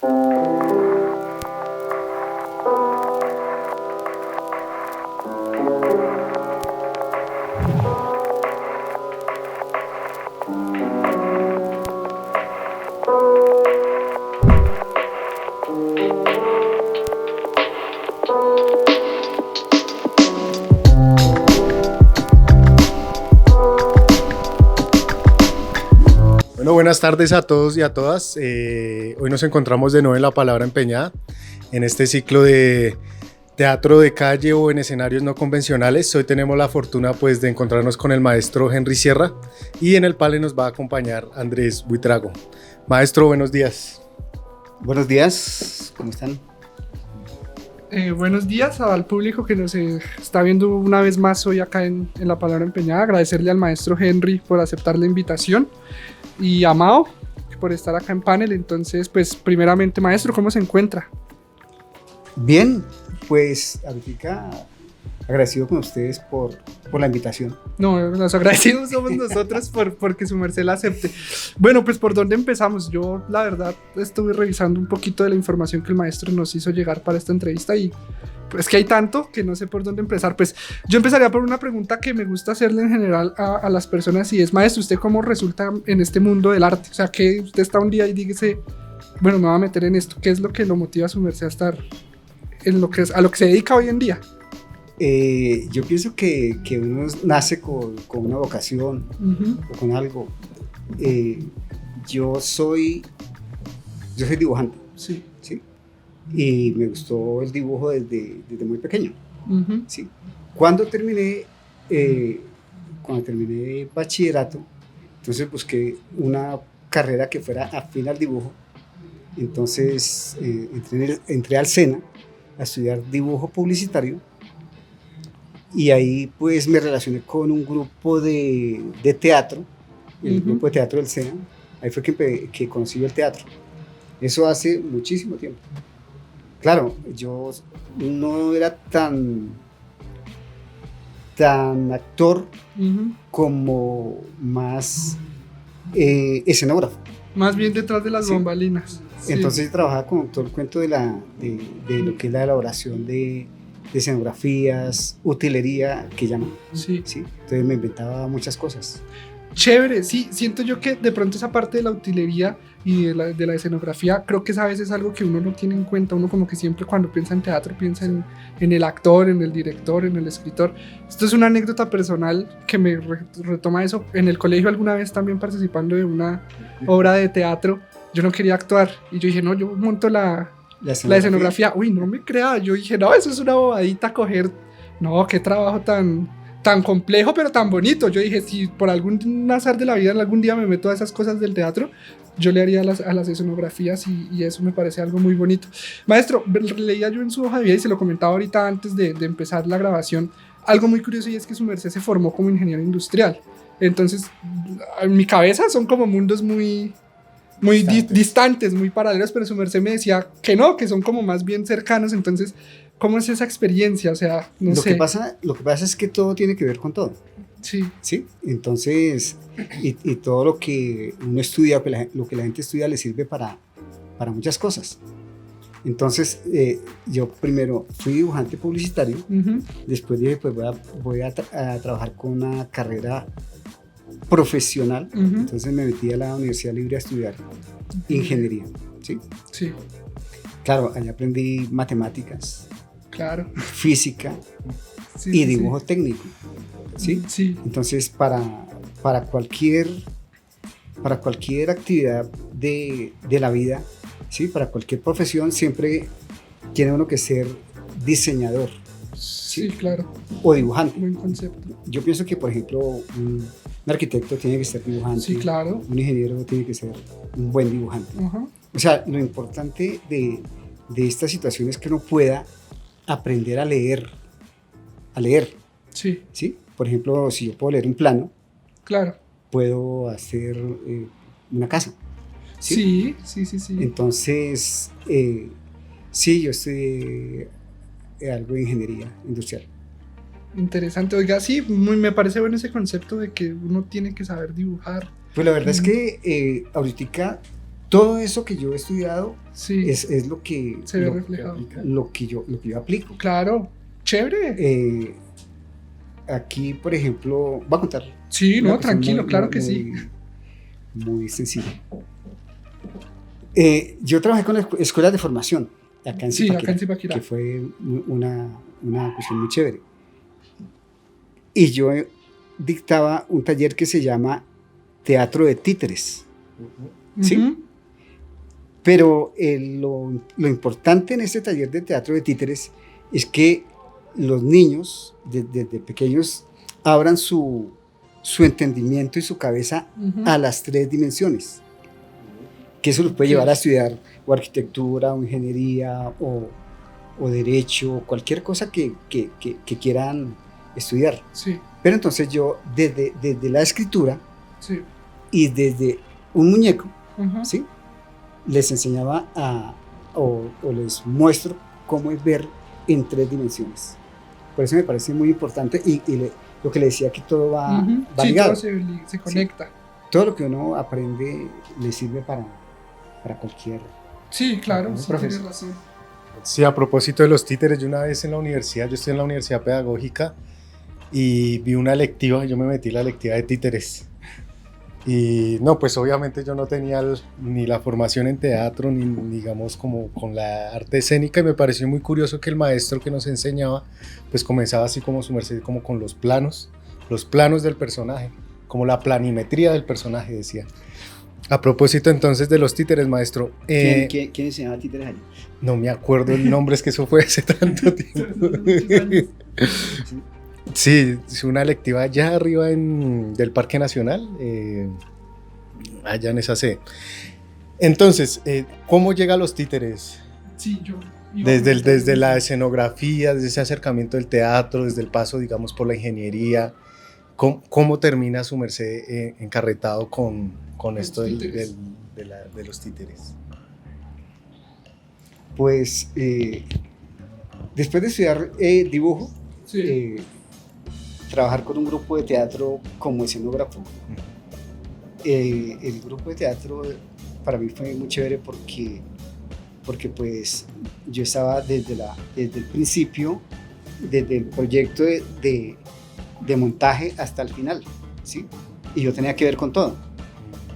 Bueno, buenas tardes a todos y a todas. Hoy nos encontramos de nuevo en La Palabra Empeñada, en este ciclo de teatro de calle o en escenarios no convencionales. Hoy tenemos la fortuna pues de encontrarnos con el maestro Henry Sierra y en el panel nos va a acompañar Andrés Buitrago. Maestro, buenos días. Buenos días, ¿cómo están? Buenos días al público que nos está viendo una vez más hoy acá en La Palabra Empeñada. Agradecerle al maestro Henry por aceptar la invitación y a Mao por estar acá en panel. Entonces, pues primeramente, maestro, ¿cómo se encuentra? Bien, pues ahorita agradecido con ustedes por la invitación. No, los agradecidos somos nosotros porque su merced la acepte. Bueno, pues ¿por dónde empezamos? Yo, la verdad, estuve revisando un poquito de la información que el maestro nos hizo llegar para esta entrevista y pues que hay tanto que no sé por dónde empezar. Pues yo empezaría por una pregunta que me gusta hacerle en general a las personas y es, maestro, ¿usted cómo resulta en este mundo del arte? O sea, que usted está un día y dígase, bueno, me voy a meter en esto. ¿Qué es lo que lo motiva a su merced a estar en lo que es, a lo que se dedica hoy en día? Yo pienso que uno nace con una vocación o con algo. Yo soy dibujante, Sí. ¿sí? Y me gustó el dibujo desde muy pequeño, ¿sí? Cuando terminé bachillerato, entonces busqué una carrera que fuera afín al dibujo. Entonces entré al SENA a estudiar dibujo publicitario. Y ahí pues me relacioné con un grupo de teatro, el grupo de teatro del SENA. Ahí fue que conocí yo el teatro. Eso hace muchísimo tiempo. Claro, yo no era tan actor como más escenógrafo. Más bien detrás de las bambalinas. Entonces yo trabajaba con todo el cuento de lo que es la elaboración de escenografías, utilería, que llaman. Sí. ¿Sí? Entonces me inventaba muchas cosas. Chévere, sí, siento yo que de pronto esa parte de la utilería y de la escenografía, creo que es a veces algo que uno no tiene en cuenta. Uno como que siempre cuando piensa en teatro piensa en el actor, en el director, en el escritor. Esto es una anécdota personal que me retoma eso. En el colegio alguna vez también participando de una obra de teatro, yo no quería actuar y yo dije, no, yo monto la escenografía. Uy, no me crea, yo dije, no, eso es una bobadita coger, no, qué trabajo tan complejo pero tan bonito. Yo dije, si por algún azar de la vida en algún día me meto a esas cosas del teatro, yo le haría a las escenografías y eso me parece algo muy bonito. Maestro, leía yo en su hoja de vida y se lo comentaba ahorita antes de empezar la grabación, algo muy curioso, y es que su merced se formó como ingeniero industrial. Entonces, en mi cabeza son como mundos muy distantes, muy paralelos, pero su merced me decía que no, que son como más bien cercanos. Entonces, ¿cómo es esa experiencia? O sea, no sé. Lo que pasa es que todo tiene que ver con todo. Sí. ¿Sí? Entonces, y todo lo que uno estudia, lo que la gente estudia le sirve para muchas cosas. Entonces, yo primero fui dibujante publicitario, después dije, pues voy a trabajar con una carrera profesional. Entonces me metí a la Universidad Libre a estudiar ingeniería. ¿Sí? Sí. Claro, allá aprendí matemáticas, claro, física y dibujo técnico. ¿Sí? Sí. Entonces, para cualquier actividad de la vida, ¿sí? Para cualquier profesión, siempre tiene uno que ser diseñador. Sí, claro. O dibujante. Buen concepto. Yo pienso que, por ejemplo, un arquitecto tiene que ser dibujante. Sí, claro. Un ingeniero tiene que ser un buen dibujante. O sea, lo importante de esta situación es que uno pueda aprender a leer. Sí. ¿Sí? Por ejemplo, si yo puedo leer un plano, claro, puedo hacer una casa. Sí. Entonces, sí, yo estudié algo de ingeniería industrial. Interesante. Oiga, sí, me parece bueno ese concepto de que uno tiene que saber dibujar. Pues la verdad es que ahorita todo eso que yo he estudiado Sí, es lo que, se ve reflejado. lo que yo aplico. Claro, chévere. Aquí, por ejemplo, voy a contar. Sí, una no, cuestión tranquilo, muy, claro muy, que sí. Muy sencilla. Yo trabajé con escuelas de formación acá en Sí, Zipaquirá, acá en Zipaquirá. que fue una cuestión muy chévere. Y yo dictaba un taller que se llama Teatro de Títeres. ¿Sí? Ujú. Pero lo importante en este taller de Teatro de Títeres es que los niños desde pequeños abran su entendimiento y su cabeza Ujú. a las 3 dimensiones. Que eso los puede Sí. llevar a estudiar o arquitectura, o ingeniería, o derecho, o cualquier cosa que quieran estudiar. Sí, Pero entonces yo, desde la escritura sí. y desde un muñeco, Ujú. ¿sí? Les enseñaba o les muestro cómo es ver en 3 dimensiones. Por eso me parece muy importante y lo que le decía que todo va Ujú. Sí, ligado. todo se conecta. Todo lo que uno aprende le sirve para cualquier... Sí, claro, Ujú, sí, profesor. tienes razón. Sí, a propósito de los títeres, yo una vez en la universidad, yo estoy en la universidad pedagógica y vi una lectiva, yo me metí en la lectiva de títeres. Y no, pues obviamente yo no tenía ni la formación en teatro, ni digamos como con la arte escénica, y me pareció muy curioso que el maestro que nos enseñaba, pues comenzaba así como su merced, como con los planos del personaje, como la planimetría del personaje, decía. A propósito entonces de los títeres, maestro, ¿Quién enseñaba títeres allí? no me acuerdo el nombre, es que eso fue hace tanto tiempo. Sí, es una lectiva allá arriba del Parque Nacional, allá en esa sede. Entonces, ¿cómo llega a los títeres? Sí, yo iba a Desde la preguntar escenografía, desde ese acercamiento del teatro, desde el paso, digamos, por la ingeniería, ¿cómo termina su merced encarretado con Los esto títeres. de los títeres? Pues después de estudiar dibujo, Sí, trabajar con un grupo de teatro como escenógrafo, el grupo de teatro para mí fue muy chévere porque pues yo estaba desde el principio, desde el proyecto de montaje hasta el final, ¿sí? Y yo tenía que ver con todo,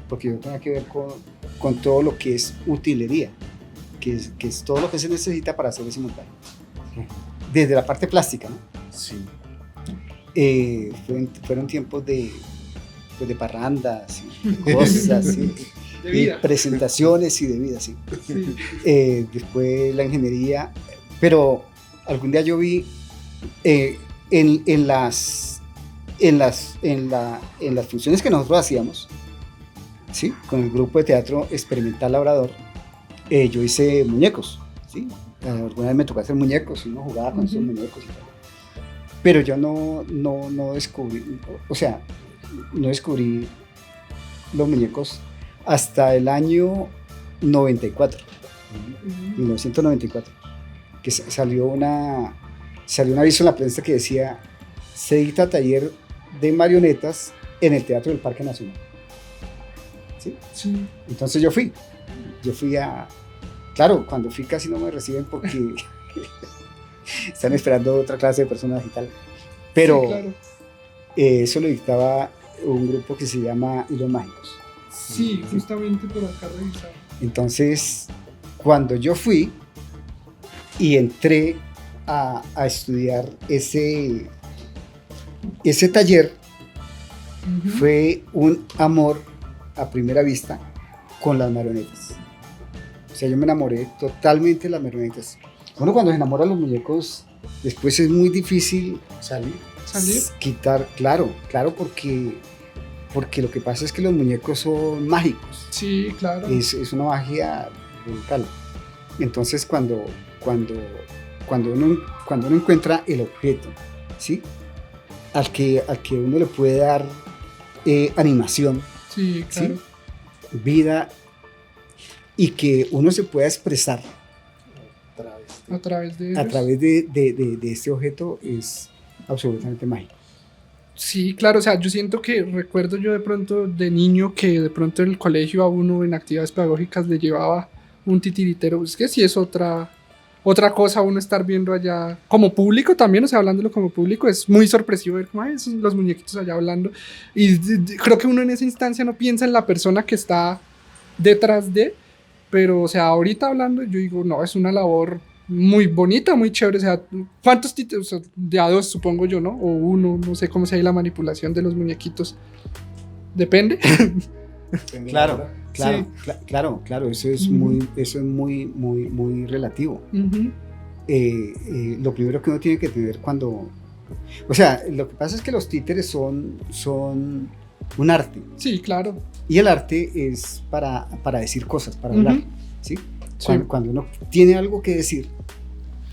porque yo tenía que ver con todo lo que es utilería, que es todo lo que se necesita para hacer ese montaje. Desde la parte plástica, ¿no? Sí. Fueron tiempos de parrandas y de cosas, ¿sí? de vida. Presentaciones y de vida, sí. Sí. Después la ingeniería, pero algún día yo vi en las funciones que nosotros hacíamos, ¿sí? Con el grupo de teatro experimental Labrador, yo hice muñecos, ¿sí? Alguna vez me tocó hacer muñecos y uno jugaba con esos muñecos y tal. Pero yo no descubrí, o sea, no descubrí los muñecos hasta el año 94, 1994, que salió un aviso en la prensa que decía: se dicta taller de marionetas en el Teatro del Parque Nacional. ¿Sí? Sí. Entonces yo fui claro, cuando fui casi no me reciben porque están esperando otra clase de personas y tal, pero Sí, claro. Eso lo dictaba un grupo que se llama Hilos Mágicos. Sí, justamente por acá revisar. Entonces, cuando yo fui y entré a estudiar ese taller, Ujú. fue un amor a primera vista con las marionetas. O sea, yo me enamoré totalmente de las marionetas. Bueno, cuando se enamoran los muñecos, después es muy difícil ¿Salir? ¿Salir? quitar, claro, porque lo que pasa es que los muñecos son mágicos. Sí, claro. Es una magia brutal. Entonces cuando uno encuentra el objeto, ¿sí? al que uno le puede dar animación, Sí, claro. ¿sí? Vida, y que uno se pueda expresar A través de a ellos. través de este objeto, es absolutamente mágico. Sí, claro, o sea, yo siento que recuerdo yo de pronto de niño que de pronto en el colegio a uno en actividades pedagógicas le llevaba un titiritero. Es que sí es otra cosa uno estar viendo allá como público también, o sea, hablándolo como público, es muy sorpresivo ver como, ay, esos, los muñequitos allá hablando. Y creo que uno en esa instancia no piensa en la persona que está detrás de, pero, o sea, ahorita hablando, yo digo, no, es una labor muy bonita, muy chévere. O sea, ¿cuántos títulos? O sea, de a dos, supongo yo, ¿no? O uno, no sé cómo sea ahí la manipulación de los muñequitos. Depende. Claro, claro, Sí. claro, eso es Ujú. muy relativo. Ujú. Lo primero que uno tiene que tener cuando... O sea, lo que pasa es que los títeres son un arte. Sí, claro. Y el arte es para decir cosas, para Ujú. hablar. ¿Sí? Sí. Cuando uno tiene algo que decir,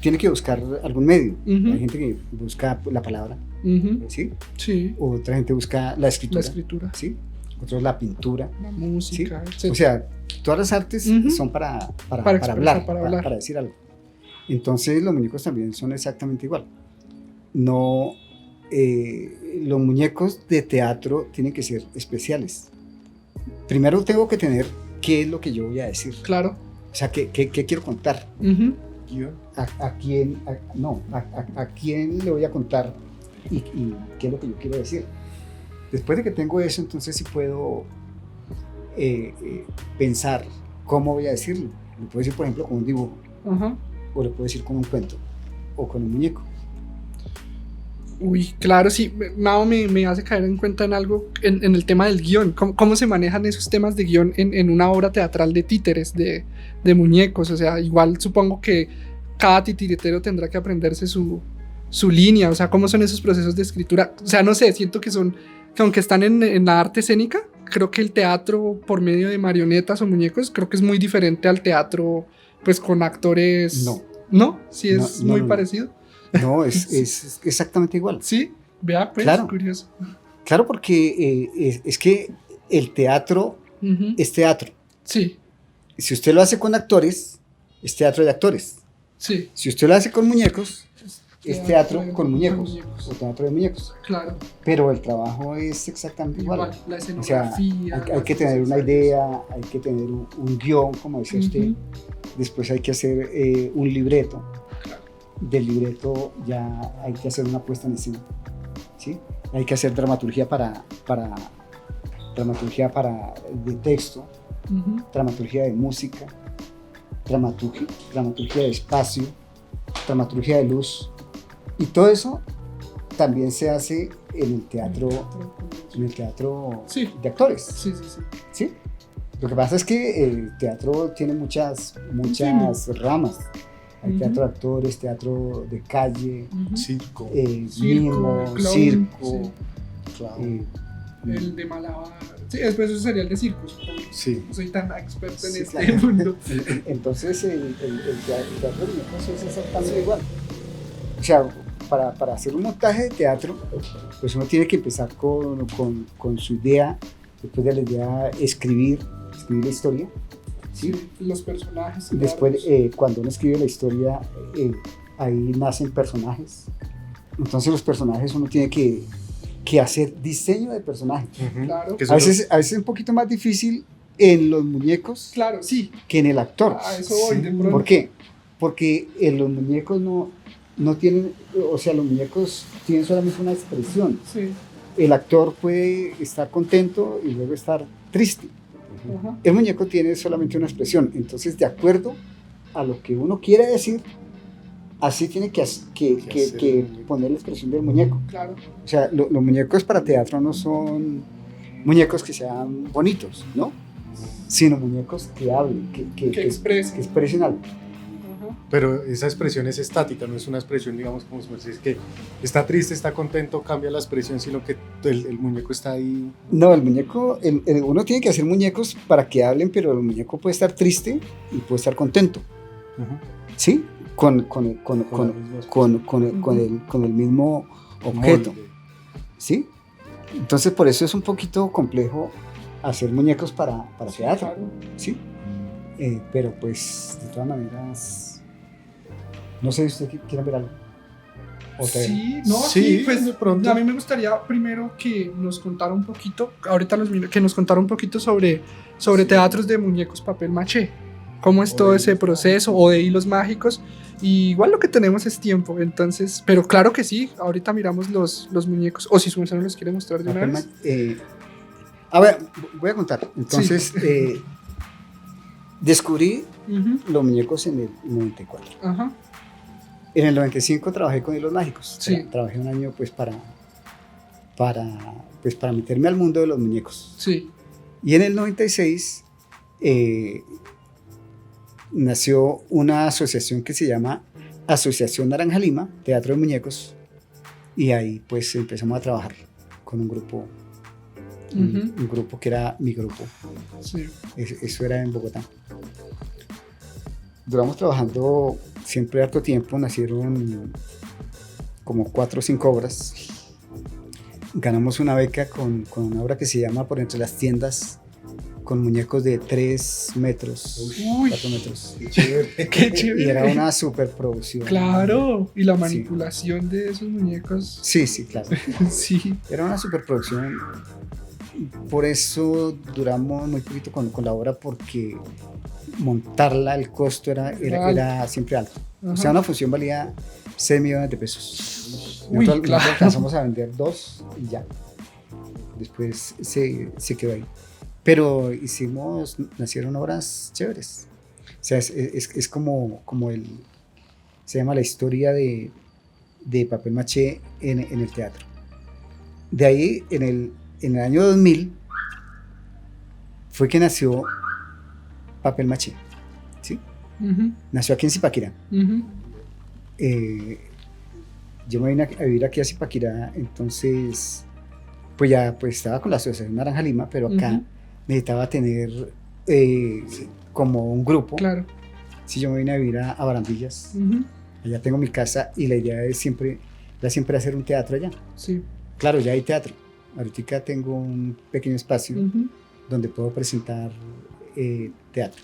tiene que buscar algún medio. Ujú. Hay gente que busca la palabra, Ujú. ¿sí? Sí, Otra gente busca la la escritura, escritura, ¿sí? Otros la pintura, la ¿sí? música, etc. O sea, todas las artes Ujú. son para expresar, hablar, para hablar. para decir algo. Entonces los muñecos también son exactamente igual. No, los muñecos de teatro tienen que ser especiales. Primero tengo que tener qué es lo que yo voy a decir. Claro. O sea, qué quiero contar. Ujú. ¿A quién, a quién le voy a contar y qué es lo que yo quiero decir? Después de que tengo eso, entonces sí puedo pensar cómo voy a decirlo. Le puedo decir, por ejemplo, con un dibujo, Ajá. o le puedo decir con un cuento, o con un muñeco. Uy, claro, sí. Mao me hace caer en cuenta en algo, en el tema del guión. ¿Cómo se manejan esos temas de guión en una obra teatral de títeres, de muñecos? O sea, igual supongo que cada titiritero tendrá que aprenderse su línea. O sea, ¿cómo son esos procesos de escritura? O sea, no sé, siento que que aunque están en la arte escénica, creo que el teatro por medio de marionetas o muñecos, creo que es muy diferente al teatro, pues con actores. No. ¿No? Sí, No, es no, muy no, no. parecido. No, es exactamente igual. Sí, vea, pues, Claro. curioso. Claro, porque es que el teatro Ujú. es teatro. Sí, Si usted lo hace con actores, es teatro de actores. sí. Si usted lo hace con muñecos, es teatro de- con muñecos, muñecos. o teatro de muñecos. Claro, Pero el trabajo es exactamente igual. igual, la O sea, escenografía. hay que tener una idea, hay que tener un guión, como decía usted. Después hay que hacer un libreto. Claro. Del libreto ya hay que hacer una puesta en escena. ¿Sí? Hay que hacer dramaturgia de texto, dramaturgia de música, dramaturgia de espacio, dramaturgia de luz. Y todo eso también se hace en el teatro Sí. de actores. Sí, sí, sí. ¿Sí? Lo que pasa es que el teatro tiene muchas ramas. Hay Ujú. teatro de actores, teatro de calle, Ujú. Circo, mimo, clown, circo. claro. El de Malabar. Sí, después eso sería el de circo, supongo. Sí. No soy tan experto en Sí, este claro. mundo. Entonces el teatro de muñecos es exactamente igual. O sea, para hacer un montaje de teatro, pues uno tiene que empezar con su idea, después de la idea escribir la historia, ¿sí? Sí, los personajes. Y después cuando uno escribe la historia, ahí nacen personajes. Entonces los personajes uno tiene que hacer diseño de personajes. Ujú. Claro. Que A veces es un poquito más difícil en los muñecos Claro, sí. que en el actor. A eso voy de Sí. pronto. ¿Por qué? Porque en los muñecos no tienen, o sea, los muñecos tienen solamente una expresión. Sí. El actor puede estar contento y luego estar triste. Ajá. El muñeco tiene solamente una expresión. Entonces, de acuerdo a lo que uno quiere decir, así tiene que poner la expresión del muñeco. Claro. O sea, los muñecos para teatro no son muñecos que sean bonitos, ¿no? Sino muñecos que hablen, que expresen. que expresen algo. Ajá. Pero esa expresión es estática, no es una expresión, digamos, como si me dices que está triste, está contento, cambia la expresión, sino que el muñeco está ahí. No, el muñeco, uno tiene que hacer muñecos para que hablen, pero el muñeco puede estar triste y puede estar contento, ¿sí? Con el mismo objeto, Molde. ¿sí? Entonces, por eso es un poquito complejo hacer muñecos para Sí, teatro, claro. ¿sí? Pero pues, de todas maneras, no sé si usted quiere ver algo. Otra Sí, no, Sí, sí, pues de pronto. a mí me gustaría primero que nos contara un poquito, ahorita que nos contara un poquito sobre teatros de muñecos papel maché, cómo es O todo de ese hilos proceso, o de hilos mágicos, y igual lo que tenemos es tiempo, entonces, pero claro que sí, ahorita miramos los muñecos, o si su merced no los quiere mostrar de una Papel vez. a ver, voy a contar. Entonces, descubrí Ujú, los muñecos en el 94. ajá, En el 95 trabajé con hilos mágicos. Sí. Trabajé un año pues para meterme al mundo de los muñecos. sí, Y en el 96 nació una asociación que se llama Asociación Naranja Lima, Teatro de Muñecos. Y ahí pues empezamos a trabajar con un grupo, ujú, un grupo que era mi grupo. sí, Eso era en Bogotá. Duramos trabajando siempre harto tiempo, nacieron como 4 o 5 obras. Ganamos una beca con una obra que se llama Por entre las tiendas, con muñecos de 3 metros, Uy. 4 metros. Qué chévere. qué chévere. Y era una superproducción. Claro, y la Sí. manipulación de esos muñecos, Sí, sí, claro. sí, Era una superproducción. Por eso duramos muy poquito con la obra, porque montarla, el costo era siempre alto. O sea, ajá. una función valía 6 millones de pesos. Uy, Nosotros claro. alcanzamos a vender 2 y ya. Después se quedó ahí. Pero nacieron obras chéveres. O sea, es como se llama la historia de papel maché en el teatro. De ahí, en el año 2000, fue que nació papel maché. ¿Sí? Ujú, Nació aquí en Zipaquirá. ujú, Yo me vine a vivir aquí a Zipaquirá, entonces, pues ya pues estaba con la Asociación Naranja Lima, pero acá ujú, necesitaba tener como un grupo. claro. Si yo me vine a vivir a Barandillas, Ujú, allá tengo mi casa y la idea es siempre hacer un teatro allá. sí. Claro, ya hay teatro. Ahorita tengo un pequeño espacio Ujú, donde puedo presentar teatro.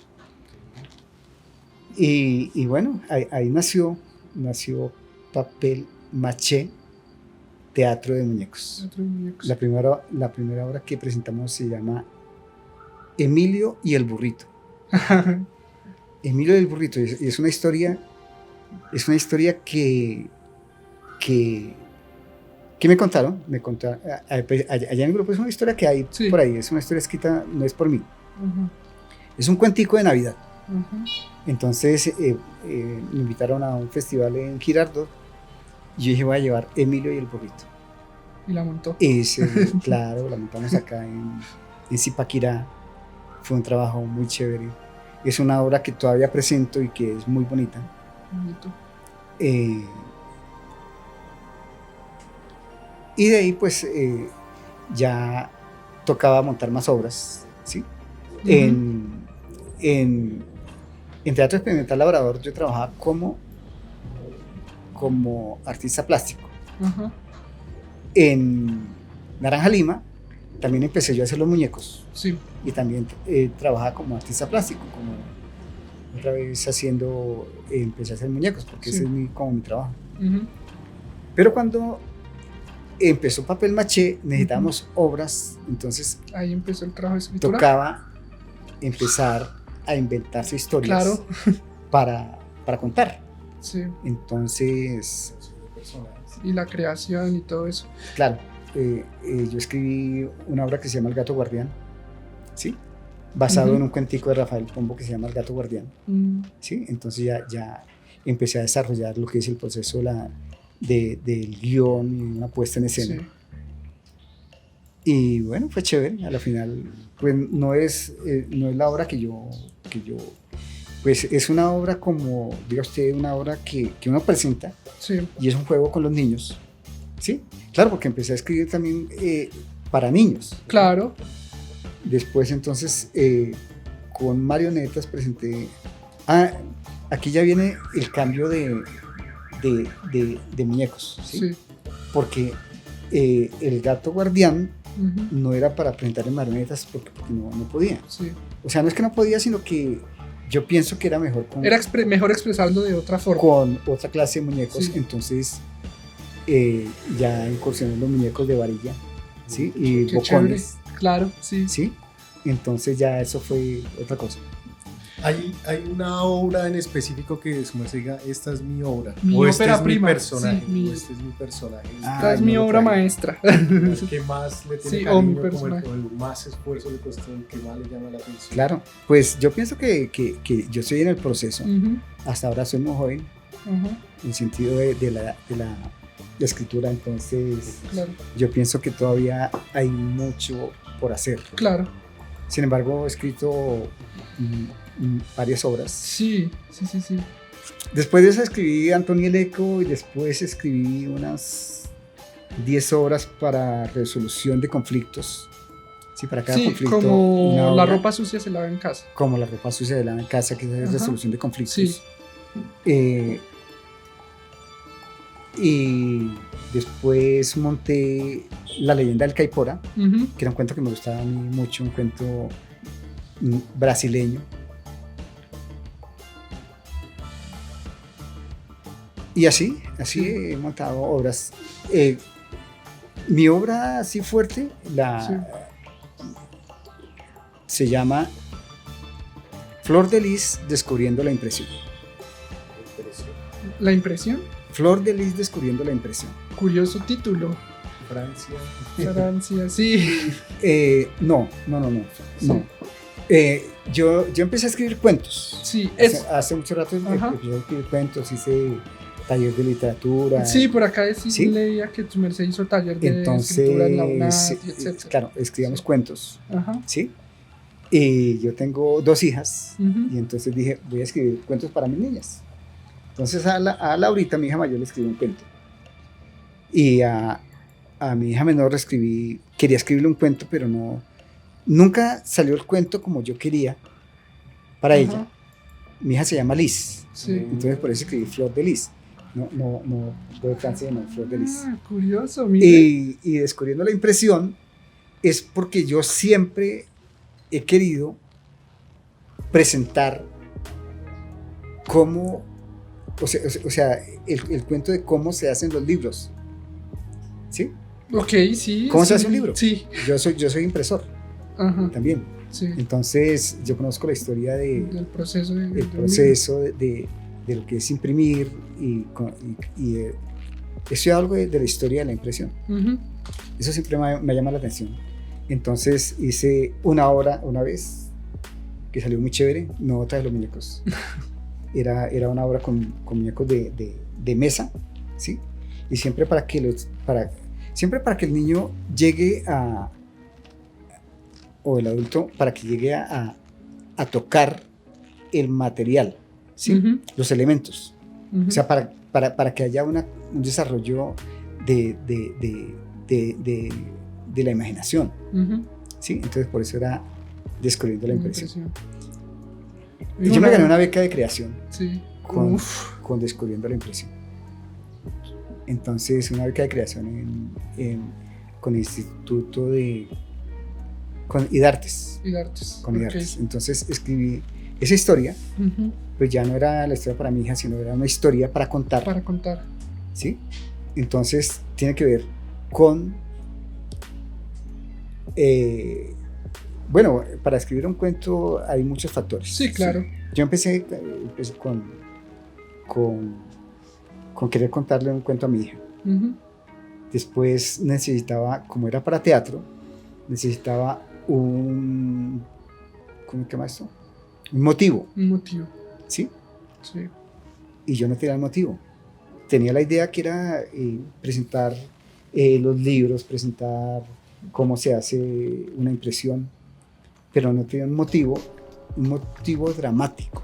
Y bueno, ahí nació Papel Maché, Teatro de Muñecos. teatro de muñecos. La primera obra que presentamos se llama Emilio y el Burrito. Emilio y el Burrito, y es una historia que me contaron, allá en el grupo. Es una historia que hay Sí. por ahí, es una historia escrita, no es por mí, Ujú, es un cuentico de Navidad. ujú, Entonces me invitaron a un festival en Girardot y yo dije, voy a llevar Emilio y el Burrito. y la montó. Claro, la montamos acá en Zipaquirá. Fue un trabajo muy chévere. Es una obra que todavía presento y que es muy bonita. Bonito. Y de ahí pues ya tocaba montar más obras, ¿sí? Ujú, En Teatro Experimental Labrador yo trabajaba como artista plástico. ajá, En Naranja Lima también empecé yo a hacer los muñecos sí. y también trabajaba como artista plástico, como otra vez empecé a hacer muñecos, porque Sí. ese es como mi trabajo. Ujú, Pero cuando empezó Papel Maché necesitábamos obras, entonces ahí empezó el trabajo de escritura. tocaba empezar a inventarse historias Claro. para contar. Sí. Entonces, Y la creación y todo eso. claro, yo escribí una obra que se llama El Gato Guardián, ¿sí? Basado Ujú. en un cuentico de Rafael Pombo que se llama El Gato Guardián, Mm, ¿sí? Entonces ya empecé a desarrollar lo que es el proceso del guión y una puesta en escena. sí. Y bueno, fue chévere. A la final, pues no es la obra que yo, pues es una obra como, diga usted, una obra que uno presenta Sí. y es un juego con los niños, ¿sí? Claro, porque empecé a escribir también para niños. Claro. Después entonces con marionetas presenté, aquí ya viene el cambio de muñecos, ¿sí? Sí. Porque el Gato Guardián Ujú, no era para presentar en marionetas porque no podía. sí. O sea, no es que no podía, sino que yo pienso que era mejor Era mejor expresarlo de otra forma. con otra clase de muñecos. Sí. Entonces ya incursioné en los muñecos de varilla, ¿sí? Y Qué chévere. bocones, Claro, sí. ¿sí? Entonces ya eso fue otra cosa. Hay una obra en específico que su merced diga, esta es mi obra. Mi o este ópera es prima, mi personaje. sí, o este es mi personaje. Esta es no mi lo obra traigo. maestra. El que más le tiene Sí, o mi cariño, como personaje. el más esfuerzo le costó, el que más le llama la atención. Claro, pues yo pienso que yo estoy en el proceso. Ujú, Hasta ahora soy muy joven ujú, en el sentido de la escritura, entonces claro, yo pienso que todavía hay mucho por hacer. claro. Sin embargo, he escrito varias obras. Sí. Después de eso escribí Antonio el Eco y después escribí unas 10 obras para resolución de conflictos. Sí, para cada Sí, conflicto. una como la obra. ropa sucia se lava en casa. Como la ropa sucia de la casa, que es Ajá. resolución de conflictos. Sí. Y después monté La leyenda del Caipora, Ujú, que era un cuento que me gustaba a mí mucho, un cuento brasileño. Y así Sí. he montado obras. Mi obra así fuerte se llama Flor de Lis descubriendo la impresión. La impresión. Flor de Lis descubriendo la impresión. Curioso título. Francia. Francia, sí. No. Yo empecé a escribir cuentos. Sí, es. Hace mucho rato Ajá. empecé a escribir cuentos, hice taller de literatura. Sí, por acá sí, ¿Sí? leía que tu merced hizo taller de Entonces, escritura en la UNAD, y etc. claro, escribíamos cuentos, Ajá. ¿sí? Y yo tengo 2 hijas, Ujú. y entonces dije, voy a escribir cuentos para mis niñas. Entonces a Laurita, mi hija mayor, le escribí un cuento. Y a mi hija menor quería escribirle un cuento, pero nunca salió el cuento como yo quería para Ajá. ella. Mi hija se llama Liz, Sí. entonces por eso escribí Flor de Lis. No, de Francia, no, Flor de Lis. Ah, curioso, mire. Y descubriendo la impresión es porque yo siempre he querido presentar cómo, o sea, el cuento de cómo se hacen los libros, ¿sí? Ok, sí. ¿Cómo se sí, hace un libro? Sí. Yo soy impresor Ajá. también, Sí. entonces yo conozco la historia Del proceso de el un proceso de lo que es imprimir y estudiado algo de la historia de la impresión. libro. Ujú. Eso siempre me llama la atención. Entonces hice una obra una vez que salió muy chévere, no otra de los muñecos. Era una obra con muñecos de mesa, ¿sí? Y siempre para que el niño llegue o el adulto, para que llegue a tocar el material, ¿sí? Ujú. Los elementos. Ujú. O sea, para que haya un desarrollo de la imaginación, Ujú. ¿sí? Entonces por eso era descubriendo la impresión. Y Y yo me gané una beca de creación Sí. con Uf. descubriendo la impresión. Entonces una beca de creación con el Instituto con IDARTES. Y artes. Con Ok. IDARTES. Entonces escribí esa historia, Ujú. pues ya no era la historia para mi hija, sino era una historia para contar. Para contar. ¿Sí? Entonces tiene que ver con, bueno, para escribir un cuento hay muchos factores. Sí, claro. Yo empecé con querer contarle un cuento a mi hija. Ujú. Después necesitaba, como era para teatro, necesitaba ¿cómo se llama esto? Un motivo, Un motivo. ¿sí? Sí. Y yo no tenía el motivo. Tenía la idea que era presentar los libros, presentar cómo se hace una impresión, pero no tenía un motivo dramático.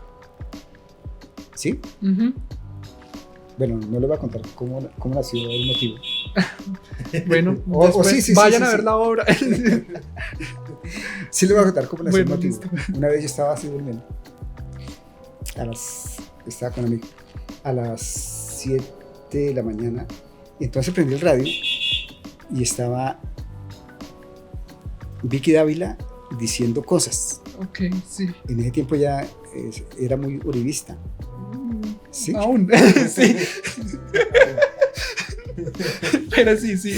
¿Sí? Ujú. Bueno, no les voy a contar cómo nació el motivo. Bueno, O después sí, vayan sí, a ver sí. la obra. Sí les voy a contar cómo nació Bueno, el motivo. listo. Una vez yo estaba así durmiendo. Estaba con un amigo. A las 7 de la mañana. Y entonces prendí el radio y estaba Vicky Dávila diciendo cosas. Ok, sí. En ese tiempo ya era muy uribista. ¿Sí? Aún. Sí. Pero sí, sí.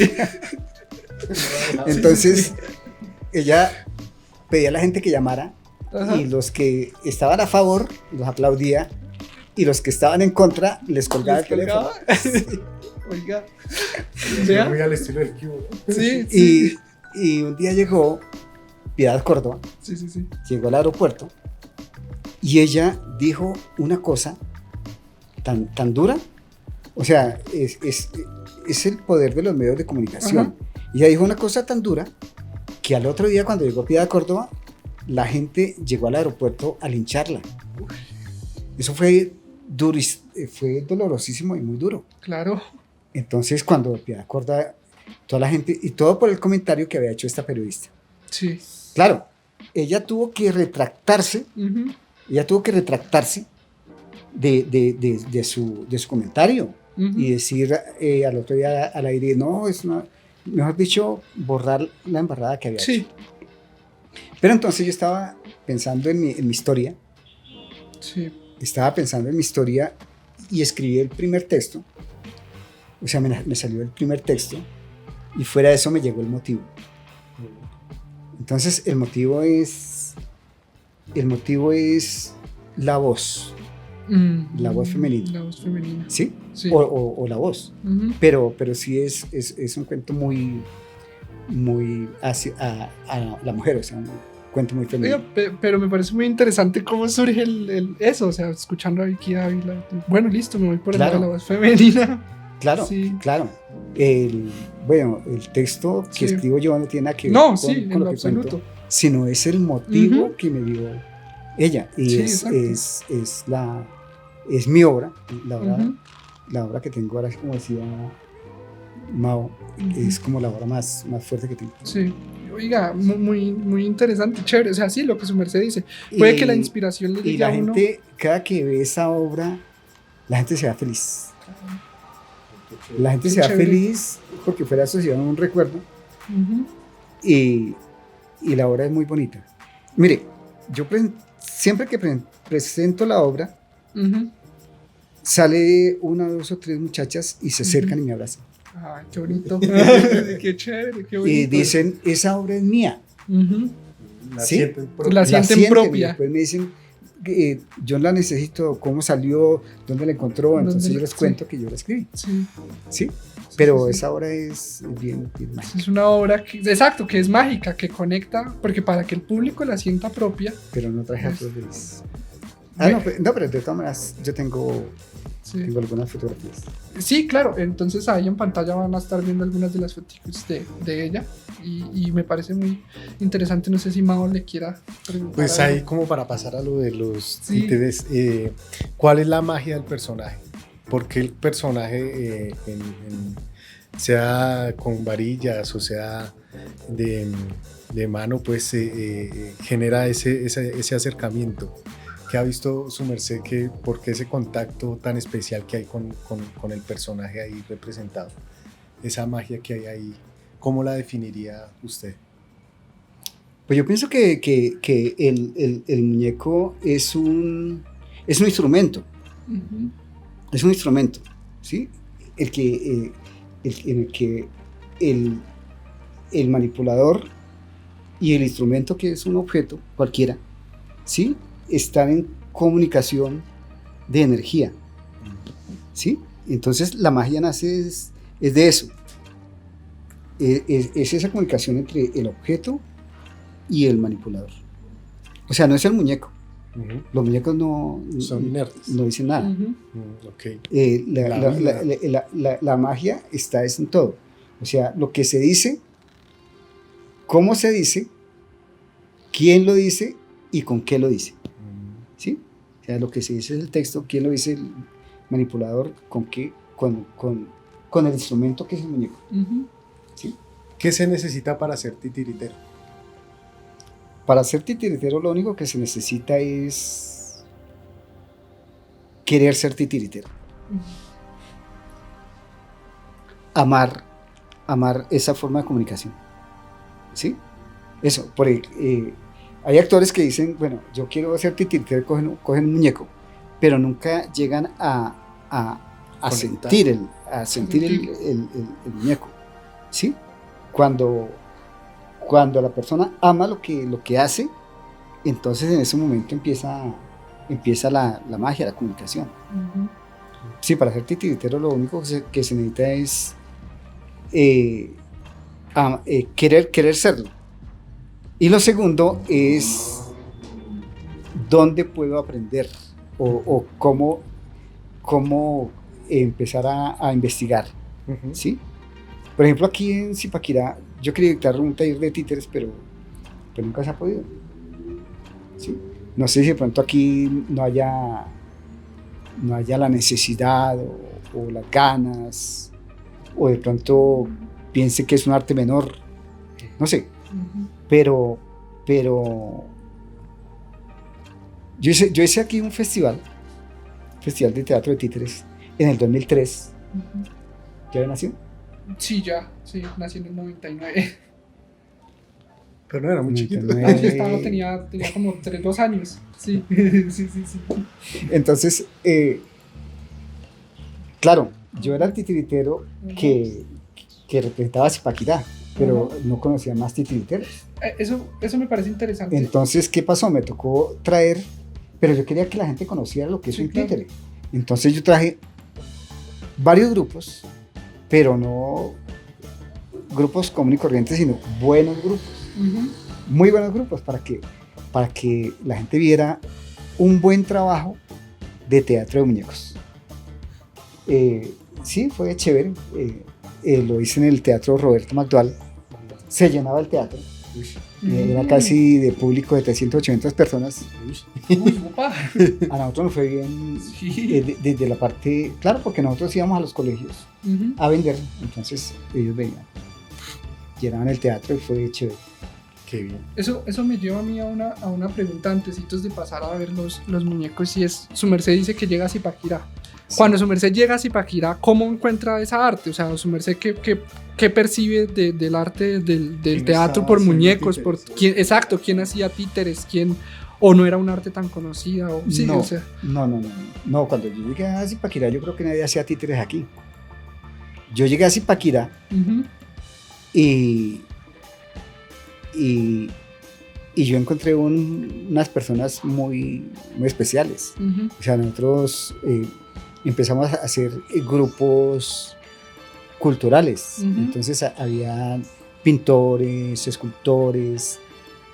Entonces, ella pedía a la gente que llamara Ajá. y los que estaban a favor los aplaudía y los que estaban en contra les colgaba el ¿Les teléfono. colgaba? Oiga. Sí, ¿Vea? muy al estilo del Cubo. Sí, sí. Y un día llegó Piedad Córdoba, Sí, sí, sí. llegó al aeropuerto y ella dijo una cosa tan dura. O sea, es el poder de los medios de comunicación. Ajá. Y ella dijo una cosa tan dura que al otro día, cuando llegó Piedad Córdoba, la gente llegó al aeropuerto a lincharla. Eso fue fue dolorosísimo y muy duro. Claro. Entonces, cuando Piedad Córdoba, toda la gente, y todo por el comentario que había hecho esta periodista. Sí. Claro, ella tuvo que retractarse, Ujú. de su comentario. Ujú. Y decir al otro día al aire, no, mejor dicho, borrar la embarrada que había Sí. hecho. Pero entonces yo estaba pensando en mi historia, Sí. y escribí el primer texto. O sea, me salió el primer texto y fuera de eso me llegó el motivo. Entonces el motivo es la voz, La voz femenina. La voz femenina. ¿sí? Sí. O la voz. Ujú. Pero sí es un cuento muy hacia a la mujer, o sea, un cuento muy femenino. Oiga, pero me parece muy interesante cómo surge eso, o sea, escuchando a Vicky Ávila. Bueno, listo, me voy por el lado de Claro. la voz femenina. Claro, Sí. claro. El texto que Sí. escribo yo no tiene nada que ver No, con, sí, con en lo lo que cuento, absoluto. sino es el motivo Ujú. que me dio ella. Y Sí, es exacto. mi obra, Ujú. la obra que tengo ahora, como decía Mao, Ujú. es como la obra más fuerte que tengo. Sí. Oiga, muy interesante, chévere. O sea, sí, lo que su merced dice. Puede que la inspiración le Y llegue la a uno. gente, cada que ve esa obra, la gente se va feliz. La gente Qué se va chévere. feliz porque fue asociado a un recuerdo Ujú. y la obra es muy bonita. Mire, yo siempre que presento la obra, Ujú. sale una, dos o tres muchachas y se acercan y me abrazan. Ay, qué bonito. Qué chévere, qué bonito. Y dicen, esa obra es mía. Ujú. La ¿Sí? sienten propia. La sienten Y propia. después me dicen, yo la necesito, cómo salió, dónde la encontró. Entonces yo les Sí. cuento que yo la escribí. Sí. ¿Sí? Pero Sí, sí. esa obra es bien mágica. Es una obra exacto, que es mágica, que conecta, porque para que el público la sienta propia. Pero no traje Pues- fotos. Ve- No, pero de todas maneras yo tengo Sí. algunas fotografías. Sí, claro, entonces ahí en pantalla van a estar viendo algunas de las fotos de ella y me parece muy interesante, no sé si Mao le quiera preguntar Pues algo. ahí como para pasar a lo de los Sí. títeres, ¿cuál es la magia del personaje? ¿Por qué el personaje, sea con varillas o sea de mano, pues genera ese acercamiento? ¿Qué ha visto su merced? ¿Por qué ese contacto tan especial que hay con el personaje ahí representado? Esa magia que hay ahí, ¿cómo la definiría usted? Pues yo pienso que el muñeco es un instrumento. Ujú. Es un instrumento, ¿sí? En el que el manipulador y el instrumento, que es un objeto cualquiera, ¿sí? Están en comunicación de energía, ¿sí? Entonces la magia nace es de eso. Es esa comunicación entre el objeto y el manipulador. O sea, no es el muñeco. Ujú. Los muñecos no Son inertes. no dicen nada. Ujú. Ok. La magia está en todo. O sea, lo que se dice, cómo se dice, quién lo dice y con qué lo dice. ¿Sí? O sea, lo que se dice es el texto, quién lo dice el manipulador, con qué, con el instrumento que es el muñeco. Ujú. ¿Sí? ¿Qué se necesita para ser titiritero? Para ser titiritero lo único que se necesita es querer ser titiritero. Amar esa forma de comunicación. ¿Sí? Eso, hay actores que dicen, bueno, yo quiero ser titiritero, cogen un muñeco, pero nunca llegan a Conectar. sentir a sentir el muñeco, ¿sí? Cuando la persona ama lo que hace, entonces en ese momento empieza la magia, la comunicación. Ujú. Sí, para ser titiritero lo único que se necesita es querer serlo. Y lo segundo es dónde puedo aprender o cómo empezar a investigar, Ujú. ¿sí? Por ejemplo, aquí en Zipaquirá, yo quería dictar un taller de títeres, pero nunca se ha podido, ¿sí? No sé si de pronto aquí no haya la necesidad o las ganas, o de pronto piense que es un arte menor, no sé, Ujú. pero yo hice aquí un festival de teatro de títeres en el 2003. Ujú. ¿Ya había nacido? Sí, nací en el 99. Pero no era muy chiquito. 99. Tenía como 2 años. Sí, sí. Entonces, claro, yo era el titiritero que representaba a Zipaquirá, pero no conocía más titiriteros. Eso me parece interesante. Entonces, ¿qué pasó? Me tocó traer, pero yo quería que la gente conociera lo que es Sí, un claro. títere. Entonces yo traje varios grupos, pero no grupos comunes y corrientes, sino buenos grupos, Ujú. muy buenos grupos, para que la gente viera un buen trabajo de teatro de muñecos. Sí, fue chévere. Lo hice en el Teatro Roberto McDowell. Se llenaba el teatro. Era casi de público de 300, 800 personas. Uy, opa. A nosotros nos fue bien Sí. desde la parte, claro, porque nosotros íbamos a los colegios Ujú. a vender, entonces ellos venían, llenaban el teatro y fue chévere. Qué bien. Eso me lleva a mí a una pregunta antesitos de pasar a ver los muñecos, y es, su merced dice que llega a Zipaquirá. Cuando su merced llega a Zipaquirá, ¿cómo encuentra esa arte? O sea, su merced, ¿qué percibe del arte del ¿Quién teatro estaba por haciendo muñecos? títeres? Exacto, ¿quién hacía títeres? ¿O no era un arte tan conocida? Sí, no, o sea. no, cuando yo llegué a Zipaquirá, yo creo que nadie hacía títeres aquí. Yo llegué a Zipaquirá Ujú. y yo encontré unas personas muy, muy especiales. Ujú. O sea, nosotros empezamos a hacer grupos culturales. Ujú. Entonces había pintores, escultores,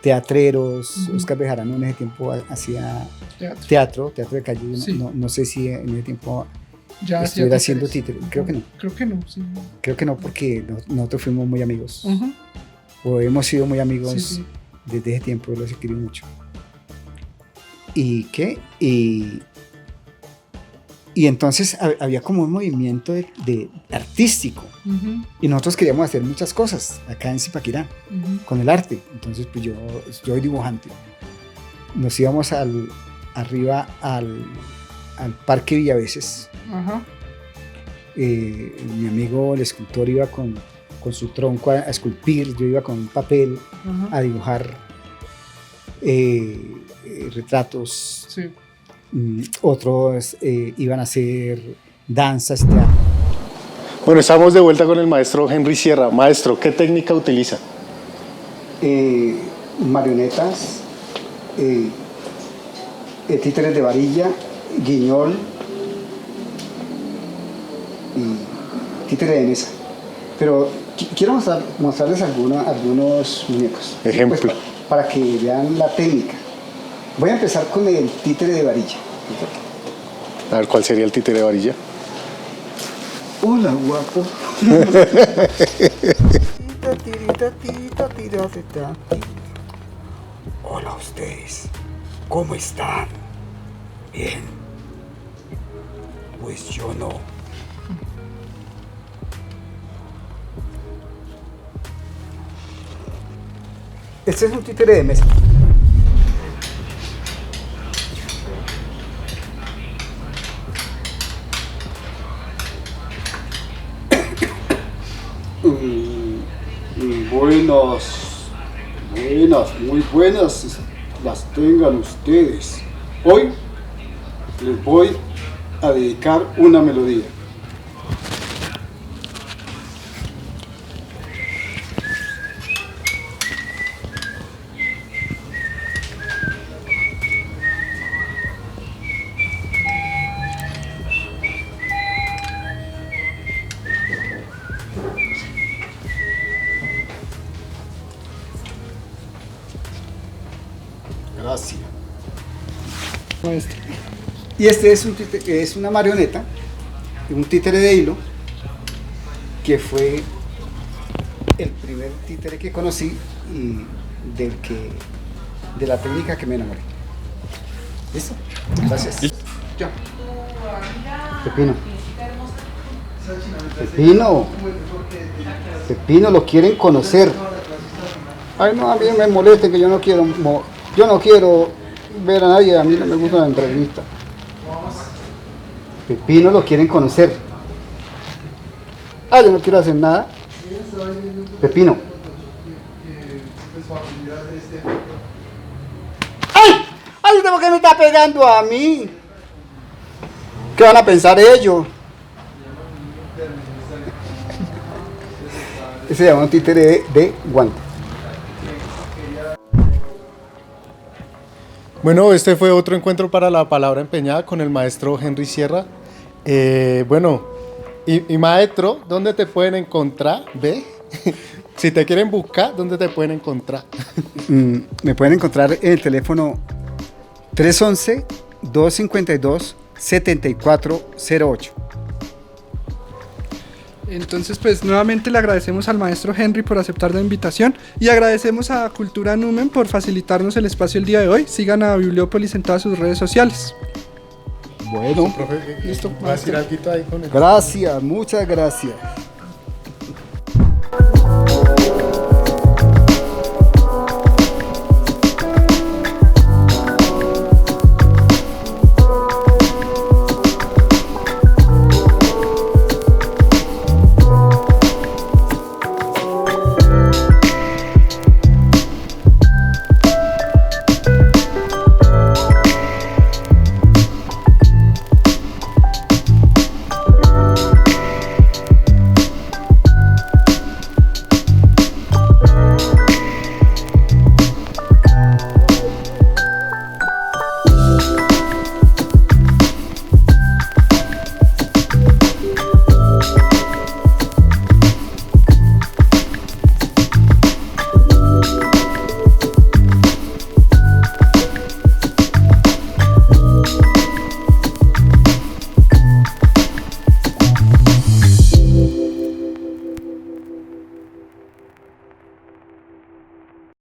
teatreros. Ujú. Oscar Bejarano en ese tiempo hacía Teatro. teatro de calle. Sí. No sé si en ese tiempo Ya estuviera hacía haciendo títeres. títeres. Creo que no. Creo que no, sí. Creo que no, porque nosotros fuimos muy amigos. Ujú. O hemos sido muy amigos Sí, sí. desde ese tiempo, los he querido mucho. ¿Y qué? Y entonces había como un movimiento de artístico, Ujú. y nosotros queríamos hacer muchas cosas acá en Zipaquirá Ujú. con el arte. Entonces pues yo soy dibujante. Nos íbamos arriba al Parque Villaveses. Ajá. Mi amigo el escultor iba con su tronco a esculpir, yo iba con un papel Ajá. a dibujar retratos. Sí. Otros iban a hacer danzas, teatro. Bueno, estamos de vuelta con el maestro Henry Sierra. Maestro, ¿qué técnica utiliza? Marionetas, títeres de varilla, guiñol y títeres de mesa. Pero quiero mostrarles algunos muñecos. Ejemplo. Pues, para que vean la técnica. Voy a empezar con el títere de varilla. A ver, ¿cuál sería el títere de varilla? Hola, guapo. Hola a ustedes. ¿Cómo están? Bien. Pues yo no. Este es un títere de mesa. Muy buenas las tengan ustedes. Hoy les voy a dedicar una melodía. así. Maestro. Y este es, es una marioneta, un títere de hilo, que fue el primer títere que conocí y de la técnica que me enamoré. ¿Listo? Gracias. Ya. Pepino. Pepino. Pepino, lo quieren conocer. Ay, no, a mí me molesta que yo no quiero ver a nadie, a mí no me gusta la entrevista. Pepino lo quieren conocer. Ah, yo no quiero hacer nada. Pepino. ¡Ay! ¡Ay, usted por qué me está pegando a mí! ¿Qué van a pensar ellos? Ese se llama un títere de guante. Bueno, este fue otro encuentro para la palabra empeñada con el maestro Henry Sierra. Bueno, y maestro, ¿dónde te pueden encontrar? ¿Ve? Si te quieren buscar, ¿dónde te pueden encontrar? Me pueden encontrar en el teléfono 311-252-7408. Entonces, pues nuevamente le agradecemos al maestro Henry por aceptar la invitación y agradecemos a Cultura Numen por facilitarnos el espacio el día de hoy. Sigan a Bibliópolis en todas sus redes sociales. Bueno, Profe, Listo, ¿va a decir algo ahí con él? gracias, muchas gracias.